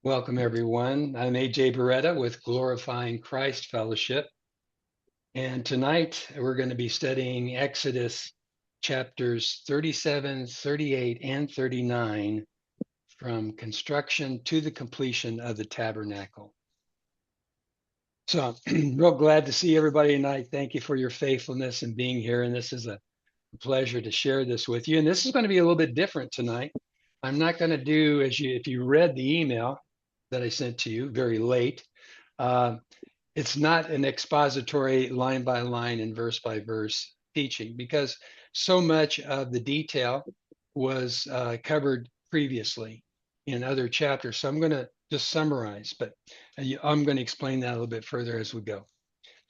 Welcome, everyone. I'm AJ Beretta with Glorifying Christ Fellowship. And tonight we're going to be studying Exodus chapters 37, 38, and 39 from construction to the completion of the tabernacle. So I'm real glad to see everybody tonight. Thank you for your faithfulness and being here. And this is a pleasure to share this with you. And this is going to be a little bit different tonight. I'm not going to do if you read the email that I sent to you very late. Uh, it's not an expository line by line and verse by verse teaching because so much of the detail was covered previously in other chapters. So I'm going to just summarize, but I'm going to explain that a little bit further as we go.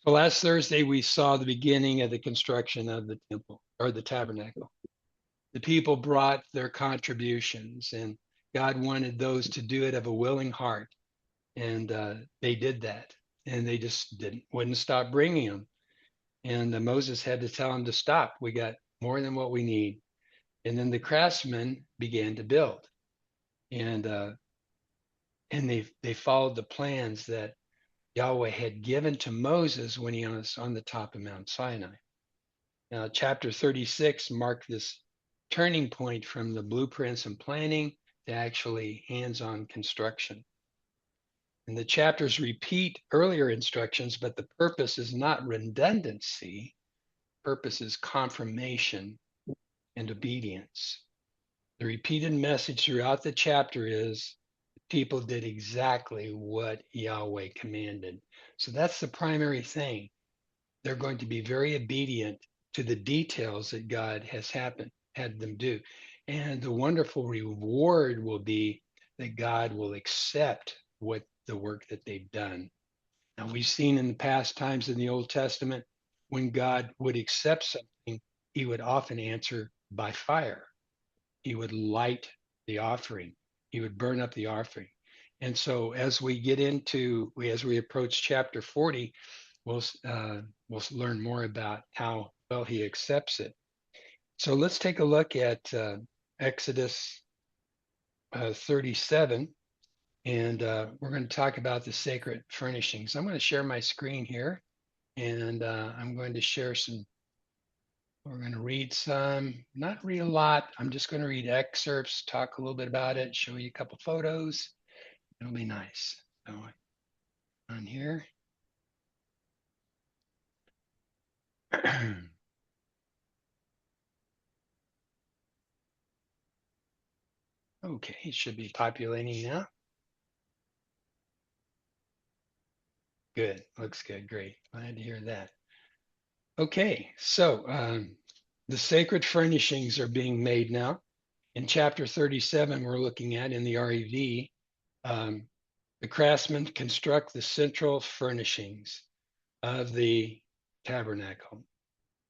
So last Thursday, we saw the beginning of the construction of the temple or the tabernacle. The people brought their contributions, and God wanted those to do it of a willing heart. And they did that, and they just wouldn't stop bringing them. And Moses had to tell them to stop. We got more than what we need. And then the craftsmen began to build, and they followed the plans that Yahweh had given to Moses when he was on the top of Mount Sinai. Now, chapter 36 marked this turning point from the blueprints and planning to actually hands-on construction. And the chapters repeat earlier instructions, but the purpose is not redundancy. Purpose is confirmation and obedience. The repeated message throughout the chapter is people did exactly what Yahweh commanded. So that's the primary thing. They're going to be very obedient to the details that God has had them do. And the wonderful reward will be that God will accept what the work that they've done. Now, we've seen in the past times in the Old Testament, when God would accept something, he would often answer by fire. He would light the offering. He would burn up the offering. And so as we approach chapter 40, we'll learn more about how well he accepts it. So let's take a look at Exodus 37, and we're going to talk about the sacred furnishings. I'm going to share my screen here, and I'm going to share some. We're going to read some, not read a lot. I'm just going to read excerpts, talk a little bit about it, show you a couple photos. It'll be nice. So on here. Okay, it should be populating now. Good, looks good, great. Glad to hear that. Okay, so the sacred furnishings are being made now. In chapter 37, we're looking at in the REV, the craftsmen construct the central furnishings of the tabernacle.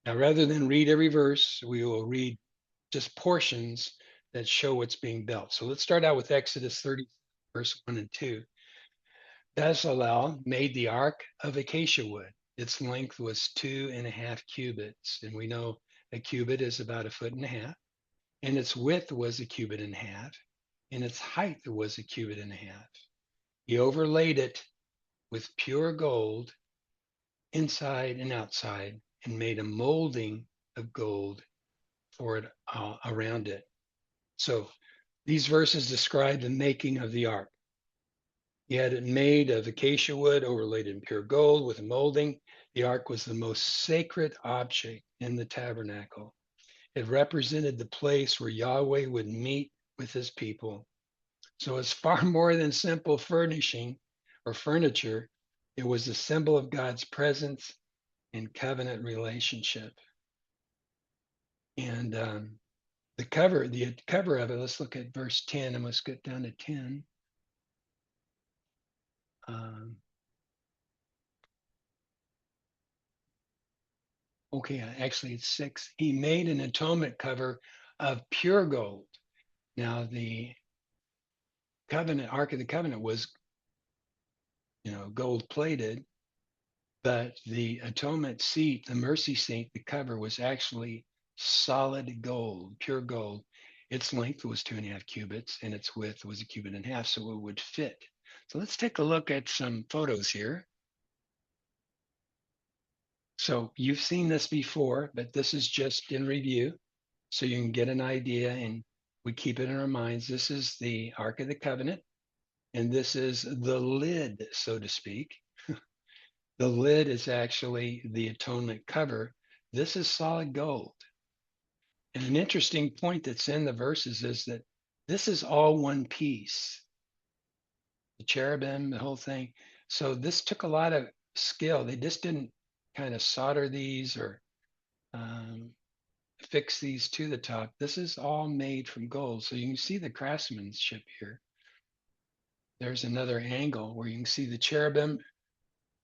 Now, rather than read every verse, we will read just portions that show what's being built. So let's start out with Exodus 30, verse 1 and 2. Bezalel made the ark of acacia wood. Its length was 2.5 cubits. And we know a cubit is about 1.5 feet. And its width was 1.5 cubits. And its height was 1.5 cubits. He overlaid it with pure gold inside and outside and made a molding of gold for it around it. So these verses describe the making of the ark. He had it made of acacia wood, overlaid in pure gold with a molding. The ark was the most sacred object in the tabernacle. It represented the place where Yahweh would meet with his people. So it's far more than simple furnishing or furniture. It was a symbol of God's presence and covenant relationship. And the cover of it, let's look at verse 10, and let's get down to 10. Okay, actually it's 6. He made an atonement cover of pure gold. Now the Ark of the Covenant was, gold plated, but the atonement seat, the mercy seat, the cover was actually solid gold, pure gold. Its length was 2.5 cubits and its width was 1.5 cubits, so it would fit So let's take a look at some photos here. So you've seen this before, but this is just in review so you can get an idea and we keep it in our minds. This is the Ark of the Covenant, and this is the lid, so to speak. The lid is actually the atonement cover. This is solid gold. And an interesting point that's in the verses is that this is all one piece. The cherubim, the whole thing. So this took a lot of skill. They just didn't kind of solder these or um, fix these to the top. This is all made from gold. So you can see the craftsmanship here. There's another angle where you can see the cherubim.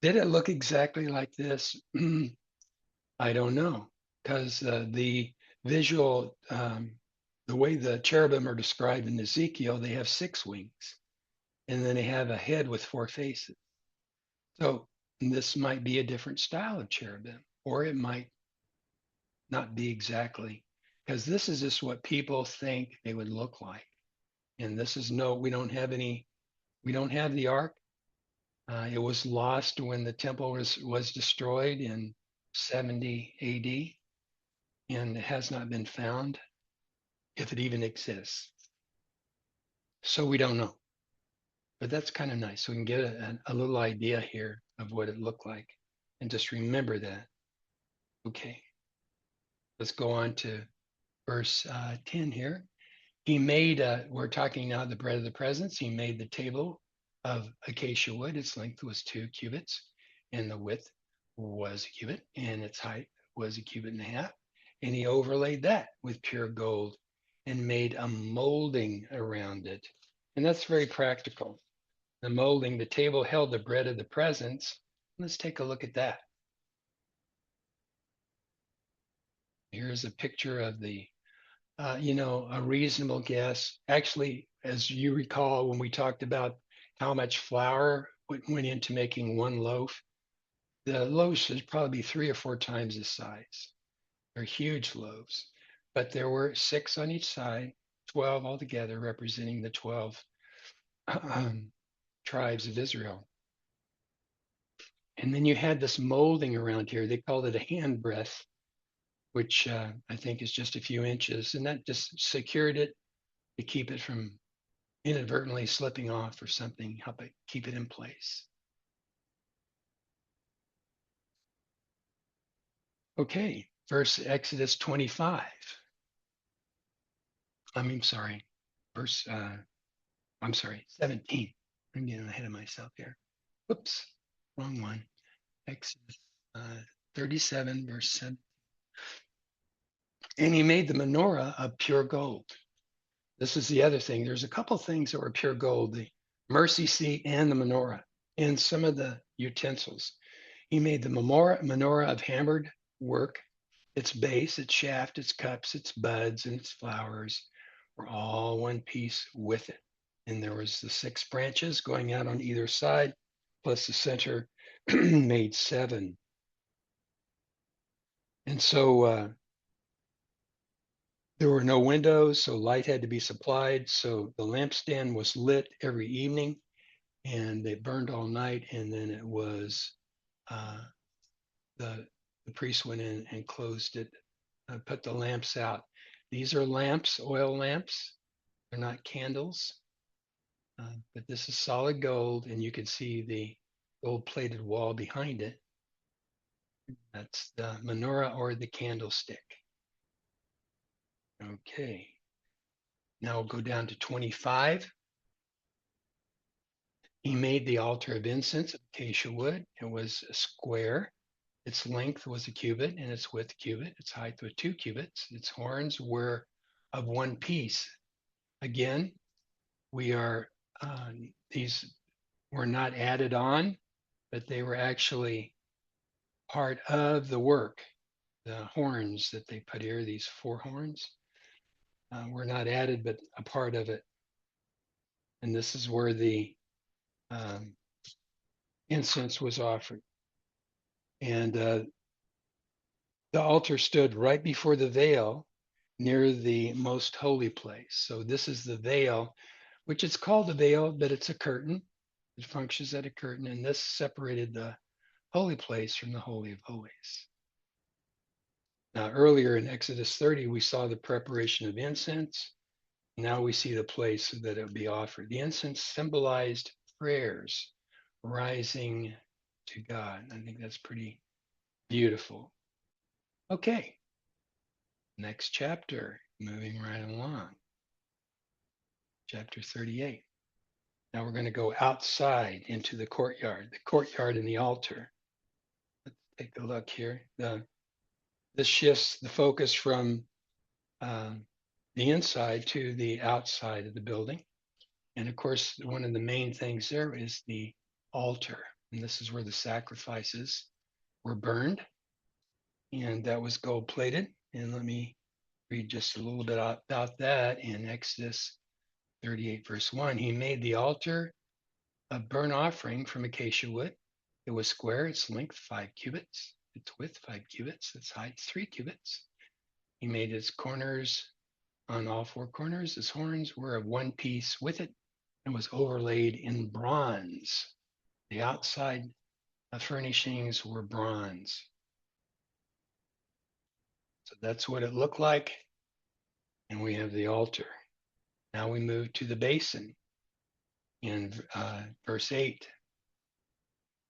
Did it look exactly like this? I don't know, because the visual, the way the cherubim are described in Ezekiel, they have 6 wings, and then they have a head with 4 faces. So this might be a different style of cherubim, or it might not be exactly, because this is just what people think they would look like. And this is we don't have the ark. It was lost when the temple was destroyed in 70 AD, and it has not been found, if it even exists. So we don't know. But that's kind of nice. So we can get a little idea here of what it looked like. And just remember that. Okay. Let's go on to verse 10 here. He made, we're talking now the bread of the presence. He made the table of acacia wood. Its length was 2 cubits, and the width was a cubit, and its height was a cubit and a half. And he overlaid that with pure gold and made a molding around it. And that's very practical. The molding, the table held the bread of the presence. Let's take a look at that. Here's a picture of the, a reasonable guess. Actually, as you recall, when we talked about how much flour went into making one loaf, the loaves should probably be 3 or 4 times this size. They're huge loaves, but there were 6 on each side, 12 altogether, representing the 12 tribes of Israel. And then you had this molding around here. They called it a handbreadth, which I think is just a few inches. And that just secured it to keep it from inadvertently slipping off or something, help it keep it in place. Okay, Exodus 25. Verse, 17. I'm getting ahead of myself here. Whoops, wrong one. Exodus 37, verse 7. And he made the menorah of pure gold. This is the other thing. There's a couple things that were pure gold, the mercy seat and the menorah, and some of the utensils. He made the menorah of hammered work. Its base, its shaft, its cups, its buds, and its flowers were all one piece with it. And there was the 6 branches going out on either side, plus the center made 7. And so there were no windows, so light had to be supplied. So the lampstand was lit every evening, and it burned all night. And then it was the priest went in and closed it, put the lamps out. These are lamps, oil lamps. They're not candles, but this is solid gold, and you can see the gold-plated wall behind it. That's the menorah or the candlestick. Okay. Now we'll go down to 25. He made the altar of incense of acacia wood. It was a square. Its length was a cubit and its width a cubit. Its height was 2 cubits. Its horns were of one piece. Again, these were not added on, but they were actually part of the work. The horns that they put here, these 4 horns, were not added, but a part of it. And this is where the incense was offered. And the altar stood right before the veil near the most holy place. So this is the veil, which it's called a veil, but it's a curtain. It functions as a curtain, and this separated the holy place from the Holy of Holies. Now, earlier in Exodus 30, we saw the preparation of incense. Now we see the place that it would be offered. The incense symbolized prayers rising to God. I think that's pretty beautiful. Okay, next chapter, moving right along. Chapter 38. Now we're going to go outside into the courtyard and the altar. Let's take a look here. This shifts the focus from the inside to the outside of the building. And of course, one of the main things there is the altar. And this is where the sacrifices were burned. And that was gold plated. And let me read just a little bit about that in Exodus 38, verse 1. He made the altar of burnt offering from acacia wood. It was square, its length 5 cubits, its width 5 cubits, its height 3 cubits. He made its corners on all 4 corners. Its horns were of one piece with it and was overlaid in bronze. The outside furnishings were bronze. So that's what it looked like. And we have the altar. Now we move to the basin in verse 8.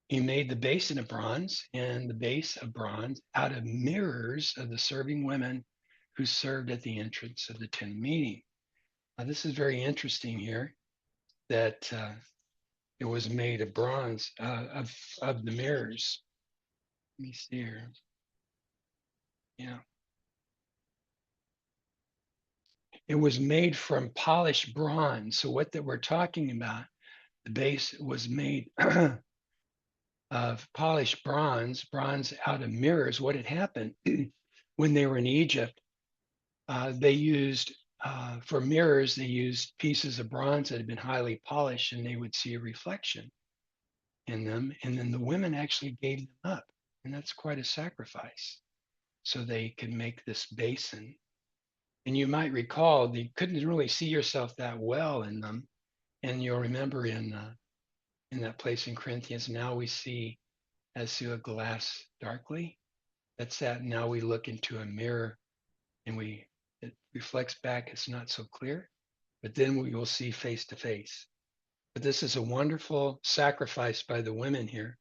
He made the basin of bronze and the base of bronze out of mirrors of the serving women who served at the entrance of the tent meeting. Now, this is very interesting here that it was made of bronze of the mirrors. Let me see here. Yeah. It was made from polished bronze. So what that we're talking about, the base was made of polished bronze out of mirrors. What had happened when they were in Egypt, they used, for mirrors, they used pieces of bronze that had been highly polished and they would see a reflection in them. And then the women actually gave them up. And that's quite a sacrifice. So they could make this basin. And you might recall, you couldn't really see yourself that well in them. And you'll remember in that place in Corinthians, now we see as through a glass darkly. That's that. Now we look into a mirror and it reflects back. It's not so clear, but then we will see face to face. But this is a wonderful sacrifice by the women here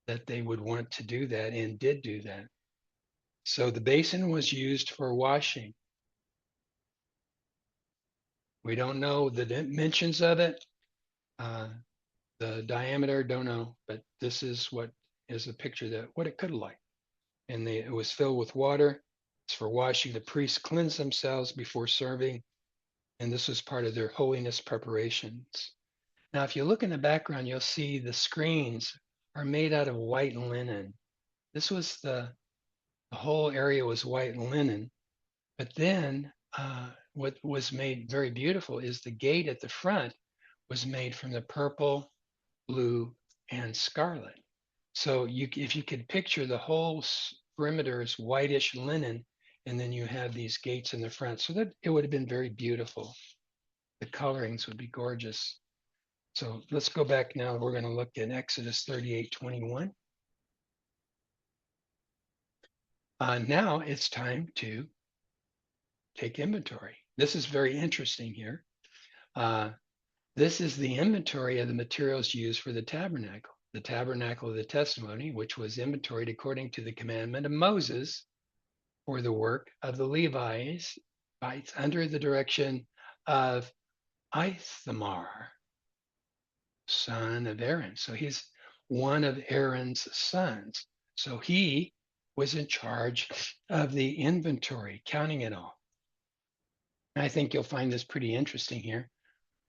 that they would want to do that and did do that. So the basin was used for washing. We don't know the dimensions of it. The diameter, don't know, but this is what is a picture that what it could look like. And it was filled with water. It's for washing. The priests cleanse themselves before serving. And this was part of their holiness preparations. Now, if you look in the background, you'll see the screens are made out of white linen. This was the whole area was white linen. But then what was made very beautiful is the gate at the front was made from the purple, blue, and scarlet. So if you could picture the whole perimeter is whitish linen, and then you have these gates in the front, so that it would have been very beautiful. The colorings would be gorgeous. So let's go back now. We're going to look at Exodus 38:21. Now it's time to take inventory. This is very interesting here. This is the inventory of the materials used for the tabernacle of the testimony, which was inventoried according to the commandment of Moses for the work of the Levites under the direction of Ithamar, son of Aaron. So he's one of Aaron's sons. So he was in charge of the inventory, counting it all. And I think you'll find this pretty interesting here.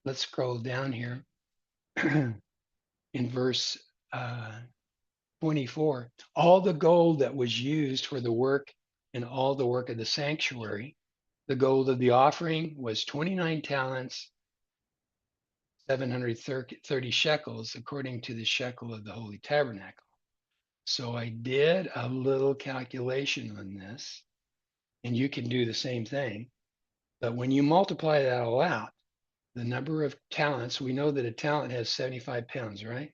Let's scroll down here in verse 24. All the gold that was used for the work and all the work of the sanctuary, the gold of the offering was 29 talents, 730 shekels, according to the shekel of the Holy Tabernacle. So I did a little calculation on this, and you can do the same thing. But when you multiply that all out, the number of talents, we know that a talent has 75 pounds, right?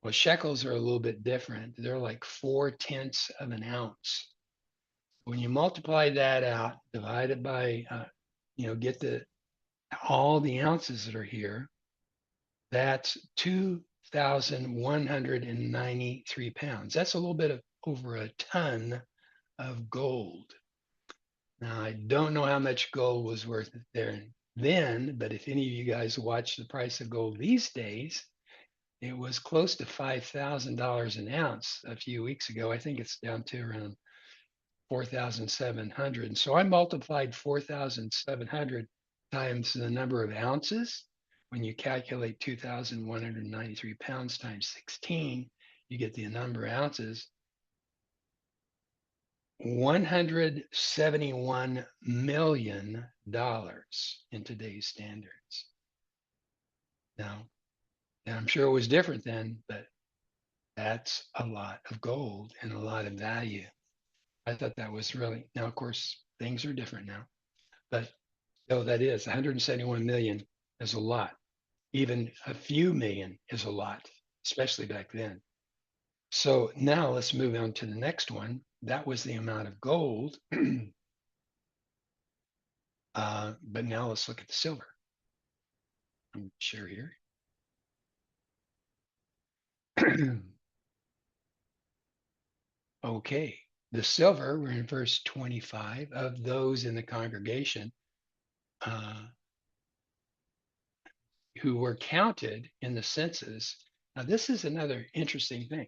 Well, shekels are a little bit different. They're like 4/10 of an ounce. When you multiply that out, divide it by, get all the ounces that are here, that's 2,193 pounds. That's a little bit of over a ton of gold. Now, I don't know how much gold was worth there then, but if any of you guys watch the price of gold these days, it was close to $5,000 an ounce a few weeks ago. I think it's down to around 4,700. And so I multiplied 4,700 times the number of ounces. When you calculate 2,193 pounds times 16, you get the number of ounces. $171 million in today's standards. Now, and I'm sure it was different then, but that's a lot of gold and a lot of value. I thought that was really, now, of course, things are different now, but so that is 171 million is a lot. Even a few million is a lot, especially back then. So now let's move on to the next one. That was the amount of gold. But now let's look at the silver. I'm going to share here. Okay, the silver, we're in verse 25, of those in the congregation who were counted in the census. Now, this is another interesting thing.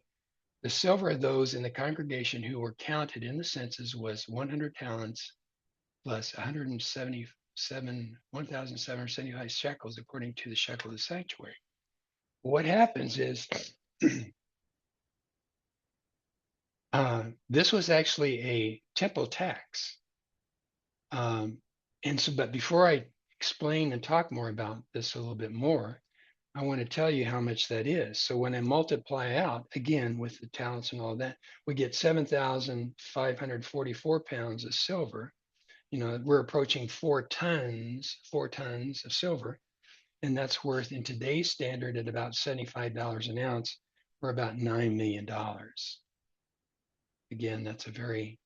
The silver of those in the congregation who were counted in the census was 100 talents plus 1,775 shekels, according to the shekel of the sanctuary. What happens is this was actually a temple tax. And so, but before I explain and talk more about this a little bit more, I want to tell you how much that is. So when I multiply out again with the talents and all that, we get 7,544 pounds of silver. We're approaching 4 tons of silver. And that's worth in today's standard at about $75 an ounce, or about $9 million. Again, that's a very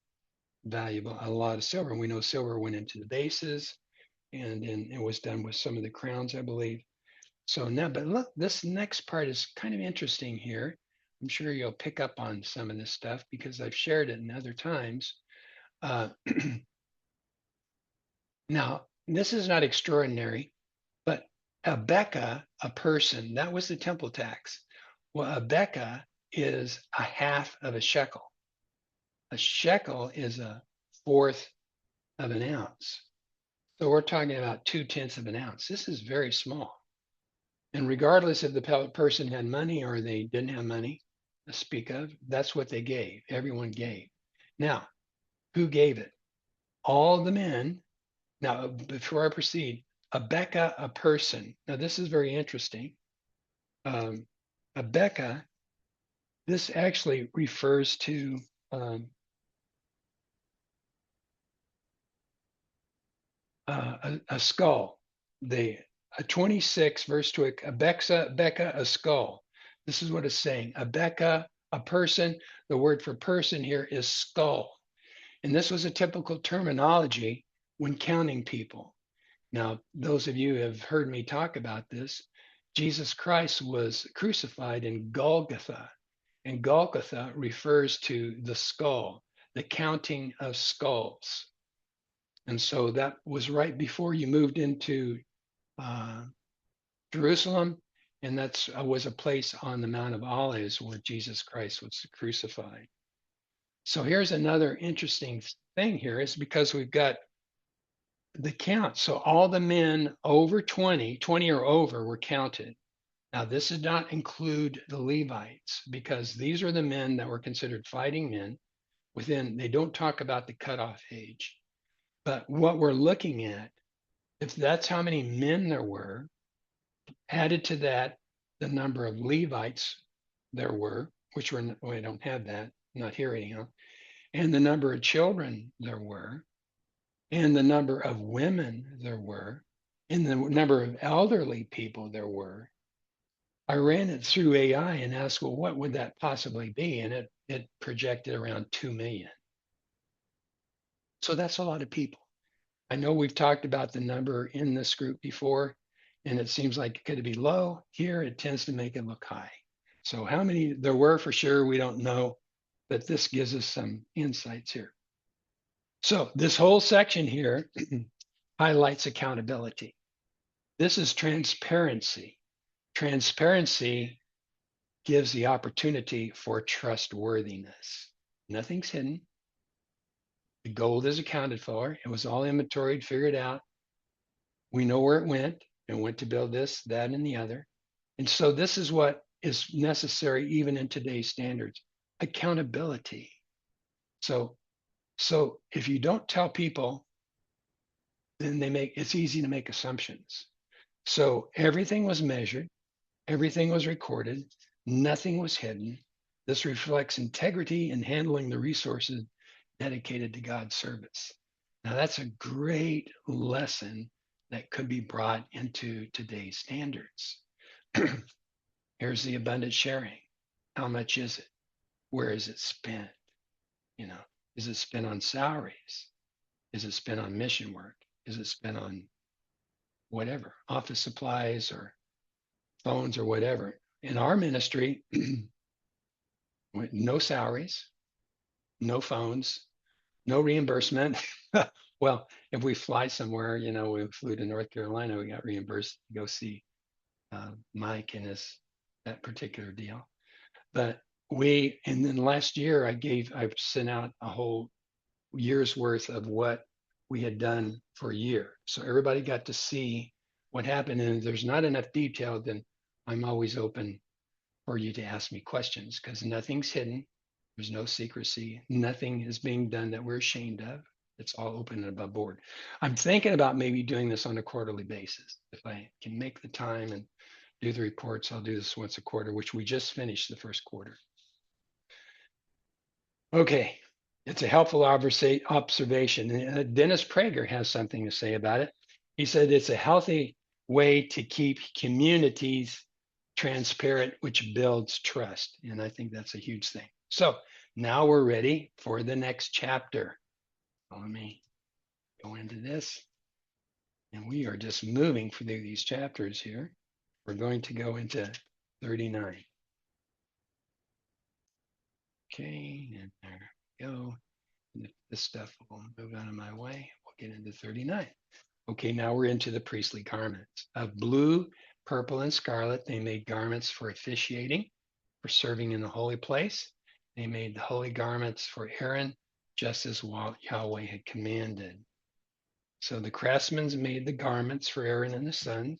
valuable, a lot of silver. And we know silver went into the bases and it was done with some of the crowns, I believe. So now, but look, this next part is kind of interesting here. I'm sure you'll pick up on some of this stuff because I've shared it in other times. Now, this is not extraordinary, but a beka, a person, that was the temple tax. Well, a beka is a half of a shekel. A shekel is a fourth of an ounce. So we're talking about 2/10 of an ounce. This is very small. And regardless if the person had money or they didn't have money to speak of, that's what they gave. Everyone gave. Now, who gave it? All the men. Now, before I proceed, a beka, a person. Now, this is very interesting. A beka, this actually refers to a skull. A 26 verse 2, a beka, a skull. This is what it's saying. A beka, a person. The word for person here is skull. And this was a typical terminology when counting people. Now, those of you who have heard me talk about this, Jesus Christ was crucified in Golgotha. And Golgotha refers to the skull, the counting of skulls. And so that was right before you moved into Jerusalem, and that was a place on the Mount of Olives where Jesus Christ was crucified. So here's another interesting thing here is because we've got the count. So all the men over 20 or over were counted. Now, this does not include the Levites because these are the men that were considered fighting men they don't talk about the cutoff age. But what we're looking at, if that's how many men there were, added to that the number of Levites there were, which were, I don't have that, not here anyhow, and the number of children there were, and the number of women there were, and the number of elderly people there were, I ran it through AI and asked, well, what would that possibly be? And it projected around 2 million. So that's a lot of people. I know we've talked about the number in this group before, and it seems like it could be low. Here, it tends to make it look high. So how many there were for sure, we don't know, but this gives us some insights here. So this whole section here highlights accountability. This is transparency. Transparency gives the opportunity for trustworthiness. Nothing's hidden. The gold is accounted for. It was all inventoried, figured out. We know where it went to build this, that, and the other. And so this is what is necessary even in today's standards, accountability. So if you don't tell people, then it's easy to make assumptions. So everything was measured, everything was recorded, nothing was hidden. This reflects integrity in handling the resources dedicated to God's service. Now, that's a great lesson that could be brought into today's standards. Here's the abundant sharing. How much is it? Where is it spent? Is it spent on salaries? Is it spent on mission work? Is it spent on whatever, office supplies or phones or whatever? In our ministry, no salaries, no phones, no reimbursement. Well, if we fly somewhere, we flew to North Carolina, we got reimbursed to go see Mike and that particular deal. But and then last year I sent out a whole year's worth of what we had done for a year. So everybody got to see what happened. And if there's not enough detail, then I'm always open for you to ask me questions because nothing's hidden. There's no secrecy. Nothing is being done that we're ashamed of. It's all open and above board. I'm thinking about maybe doing this on a quarterly basis. If I can make the time and do the reports, I'll do this once a quarter, which we just finished the first quarter. Okay, it's a helpful observation. Dennis Prager has something to say about it. He said it's a healthy way to keep communities transparent, which builds trust. And I think that's a huge thing. So now we're ready for the next chapter. So let me go into this. And we are just moving through these chapters here. We're going to go into 39. Okay, and there we go. And if this stuff will move out of my way, we'll get into 39. Okay, now we're into the priestly garments. Of blue, purple, and scarlet, they made garments for officiating, for serving in the holy place. They made the holy garments for Aaron, just as Yahweh had commanded. So the craftsmen made the garments for Aaron and the sons.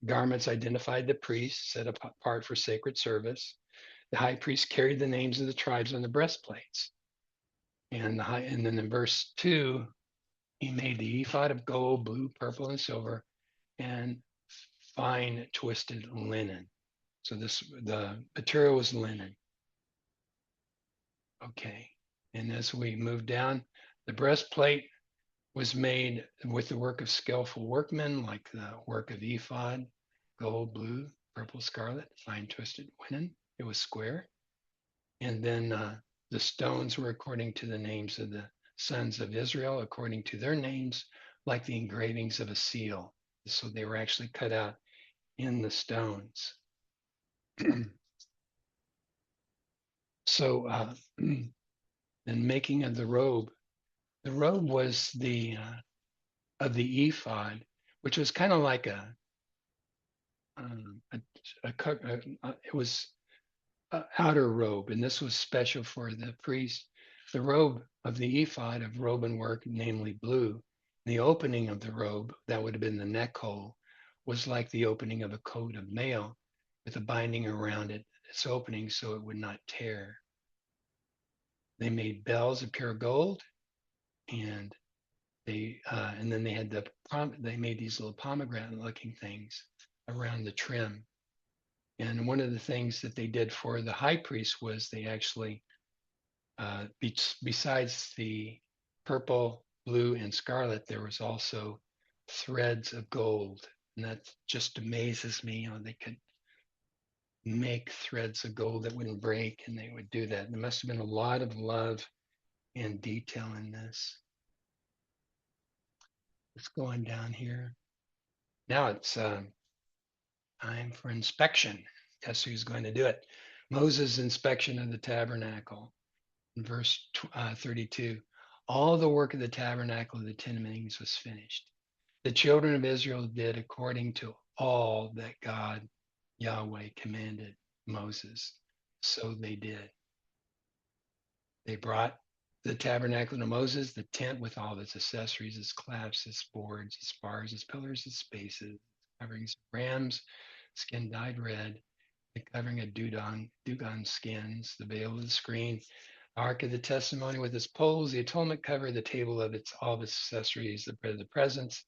Garments identified the priests, set apart for sacred service. The high priest carried the names of the tribes on the breastplates. And then in verse 2, he made the ephod of gold, blue, purple, and silver, and fine twisted linen. So the material was linen. Okay. And as we move down, the breastplate was made with the work of skillful workmen, like the work of ephod, gold, blue, purple, scarlet, fine twisted linen. It was square. And then the stones were according to the names of the sons of Israel, according to their names, like the engravings of a seal. So they were actually cut out in the stones. So the making of the robe was of the ephod, which was kind of like it was an outer robe, and this was special for the priest. The robe of the ephod of robe work, namely blue, the opening of the robe, that would have been the neck hole, was like the opening of a coat of mail with a binding around its opening so it would not tear. They made bells of pure gold, and then they had they made these little pomegranate looking things around the trim. And one of the things that they did for the high priest was they actually, besides the purple, blue, and scarlet, there was also threads of gold. And that just amazes me. They could make threads of gold that wouldn't break, and they would do that. There must have been a lot of love and detail in this. Let's go on down here. Now it's time for inspection. Guess who's going to do it? Moses' inspection of the tabernacle. In verse 32, all the work of the tabernacle of the Ten Meetings was finished. The children of Israel did according to all that God, Yahweh, commanded Moses. So they did. They brought the tabernacle to Moses, the tent with all its accessories, its clasps, its boards, its bars, its pillars, its bases, coverings, rams, skin dyed red, the covering of dugon skins, the veil of the screen, the ark of the testimony with its poles, the atonement cover, the table of all of its accessories, the bread of the presence,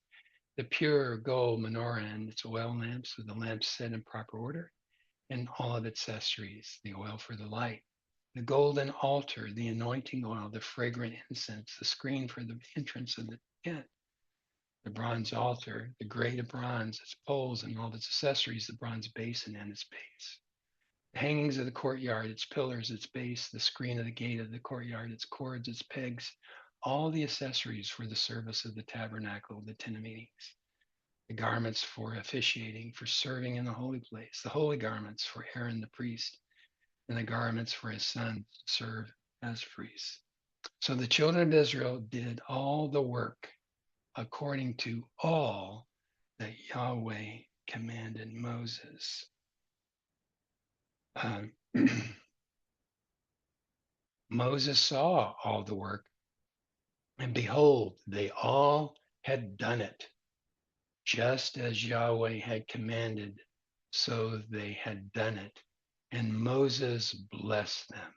the pure gold menorah and its oil lamps with the lamps set in proper order, and all of its accessories, the oil for the light, the golden altar, the anointing oil, the fragrant incense, the screen for the entrance of the tent, the bronze altar, the grate of bronze, its poles and all its accessories, the bronze basin and its base, the hangings of the courtyard, its pillars, its base, the screen of the gate of the courtyard, its cords, its pegs, all the accessories for the service of the tabernacle of the tent of meetings, the garments for officiating, for serving in the holy place, the holy garments for Aaron the priest, and the garments for his sons to serve as priests. So the children of Israel did all the work according to all that Yahweh commanded Moses. Moses saw all the work, and behold, they all had done it, just as Yahweh had commanded, so they had done it. And Moses blessed them.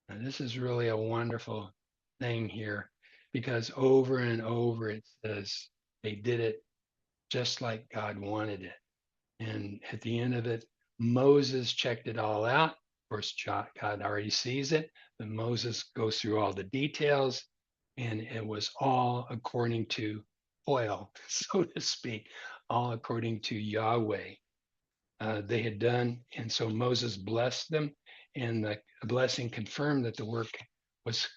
Now, this is really a wonderful thing here, because over and over it says they did it just like God wanted it. And at the end of it, Moses checked it all out. Of course, God already sees it, but Moses goes through all the details, and it was all according to oil, so to speak, all according to Yahweh. They had done, and so Moses blessed them, and the blessing confirmed that the work was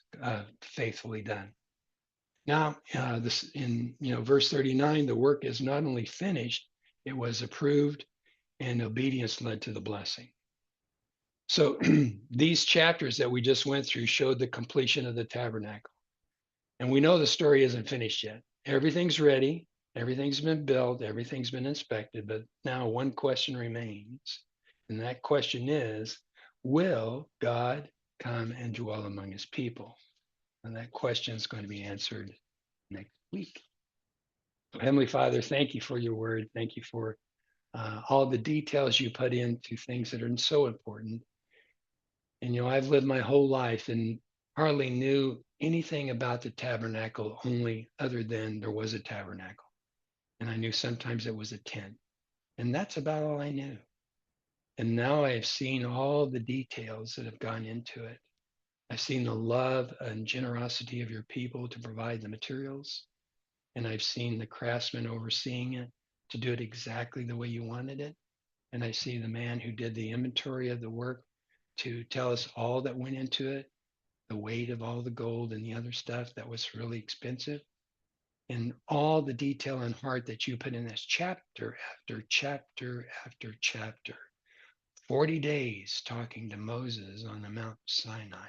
faithfully done. Now, this in verse 39, the work is not only finished, it was approved, and obedience led to the blessing. So these chapters that we just went through showed the completion of the tabernacle. And we know the story isn't finished yet. Everything's ready, everything's been built, everything's been inspected, but now one question remains. And that question is, will God come and dwell among his people? And that question is going to be answered next week. So Heavenly Father, thank you for your word. Thank you for all the details you put into things that are so important. And, I've lived my whole life and hardly knew anything about the tabernacle, only other than there was a tabernacle. And I knew sometimes it was a tent. And that's about all I knew. And now I've seen all the details that have gone into it. I've seen the love and generosity of your people to provide the materials. And I've seen the craftsman overseeing it to do it exactly the way you wanted it. And I see the man who did the inventory of the work to tell us all that went into it, the weight of all the gold and the other stuff that was really expensive, and all the detail and heart that you put in this chapter after chapter after chapter. 40 days talking to Moses on the Mount Sinai.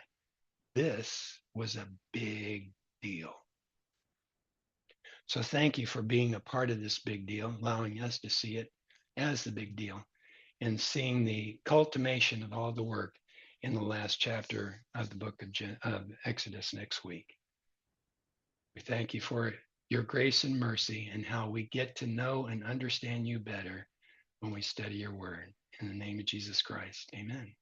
This was a big deal. So thank you for being a part of this big deal, allowing us to see it as the big deal, and seeing the culmination of all the work in the last chapter of the book of Exodus next week. We thank you for your grace and mercy and how we get to know and understand you better when we study your word. In the name of Jesus Christ, amen.